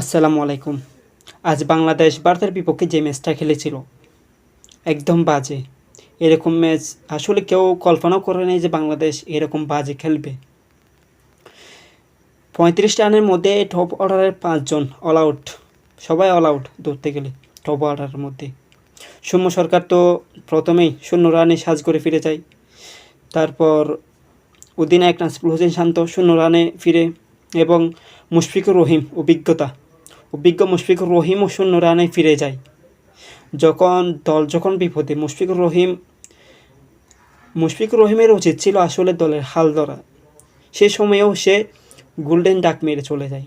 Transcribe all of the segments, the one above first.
আসসালামু আলাইকুম। আজ বাংলাদেশ ভারতের বিপক্ষে যে ম্যাচটা খেলেছিল একদম বাজে। এরকম ম্যাচ আসলে কেউ কল্পনাও করে নাই যে বাংলাদেশ এরকম বাজে খেলবে। ৩৫ রানের মধ্যে টপ অর্ডারের ৫ জন অল আউট, সবাই অল আউট ধরতে গেলে টপ অর্ডারের মধ্যে। সৌম্য সরকার তো প্রথমেই ০ রানে সাজ করে ফিরে যায়। তারপর অধিনায়ক নাজমুল হোসেন শান্ত ০ রানে ফিরে এবং মুশফিকুর রহিম অভিজ্ঞ মুশফিকুর রহিমও ০ রানে ফিরে যায়। যখন বিপদে মুশফিকুর রহিমের উচিত ছিল আসলে দলের হাল ধরা। সে সময়েও সে গোল্ডেন ডাক মেরে চলে যায়।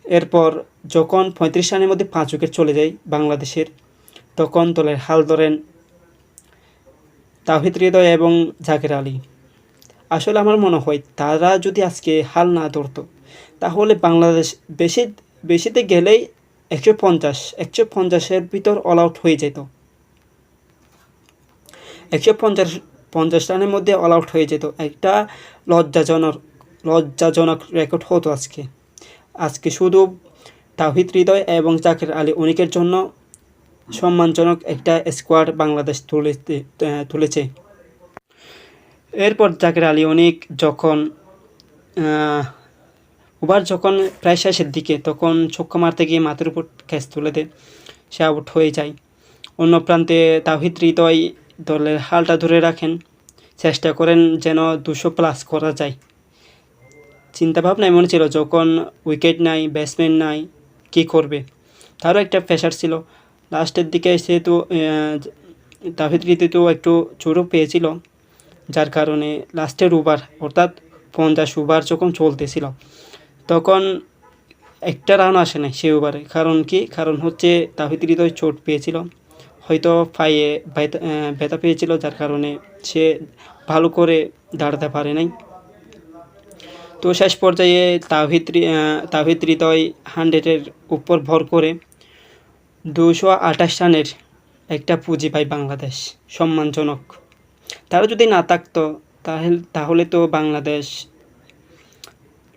এরপর যখন ৩৫ রানের মধ্যে ৫ উইকেট চলে যায় বাংলাদেশের, তখন দলের হাল ধরেন তাওহিদ হৃদয় এবং জাকের আলী। আসলে আমার মনে হয় তারা যদি আজকে হাল না ধরতো তাহলে বাংলাদেশ বেশিতে গেলেই ১৫০-১৫০-এর ভিতর অল আউট হয়ে যেত। ১৫০ রানের মধ্যে অল আউট হয়ে যেত। একটা লজ্জাজনক রেকর্ড হতো আজকে শুধু তাওহিদ হৃদয় এবং জাকের আলী অনেকের জন্য সম্মানজনক একটা স্কোয়াড বাংলাদেশ তুলেছে। এরপর জাকের আলী অনেক ওভার যখন প্রায় শেষের দিকে, তখন ছক্কা মারতে গিয়ে মাথার উপর ক্যাচ তুলে দেয়, সে আউট হয়ে যায়। অন্য প্রান্তে তাওহিদ হৃদয় দলের হালটা ধরে রাখেন, চেষ্টা করেন যেন ২০০+ করা যায়। চিন্তাভাবনা এমন ছিল, যখন উইকেট নাই, ব্যাটসম্যান নাই, কী করবে। তারও একটা প্রেশার ছিল। লাস্টের দিকে সেহেতু তাওহিদ হৃদয় তো একটু চোটও পেয়েছিল, যার কারণে লাস্টের ওভার অর্থাৎ ৫০ ওভার যখন চলতেছিল তখন একটা রান আসে নাই সে ওভারে। কারণ হচ্ছে তাওহিদ হৃদয় চোট পেয়েছিল, হয়তো পায়ে ব্যথা পেয়েছিল, যার কারণে সে ভালো করে দাঁড়াতে পারে নাই। তো শেষ পর্যায়ে তাওহিদ হৃদয় 100-এর উপর ভর করে ২২৮ রানের একটা পুঁজি পায় বাংলাদেশ, সম্মানজনক। তারা যদি না থাকতো তাহলে তো বাংলাদেশ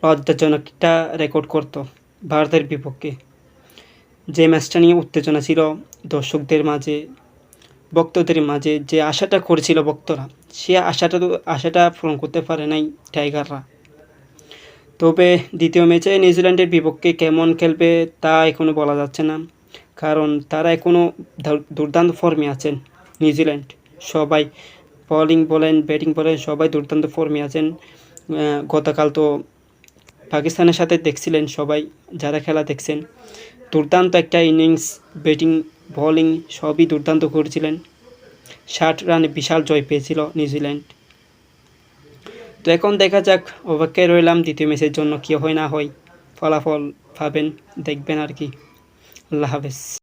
লজ্জাজনক একটা রেকর্ড করতো ভারতের বিপক্ষে। যে ম্যাচটা নিয়ে উত্তেজনা ছিল দর্শকদের মাঝে, ভক্তদের মাঝে, যে আশাটা করেছিল ভক্তরা, সে আশাটা পূরণ করতে পারে নাই টাইগাররা। তবে দ্বিতীয় ম্যাচে নিউজিল্যান্ডের বিপক্ষে কেমন খেলবে তা এখনও বলা যাচ্ছে না, কারণ তারা এখনও দুর্দান্ত ফর্মে আছেন। নিউজিল্যান্ড সবাই, বোলিং বলেন, ব্যাটিং বলেন, সবাই দুর্দান্ত ফর্মে আছেন। গতকাল তো পাকিস্তানের সাথে দেখছিলেন সবাই, যারা খেলা দেখছেন, দুর্দান্ত একটা ইনিংস, ব্যাটিং বোলিং সবই দুর্দান্ত করেছিলেন। ৬০ রানে বিশাল জয় পেয়েছিল নিউজিল্যান্ড। তো এখন দেখা যাক, অপেক্ষায় রইলাম দ্বিতীয় ম্যাচের জন্য, কী হয় না হয়, ফলাফল পাবেন, দেখবেন আর কি। আল্লাহ হাফেজ।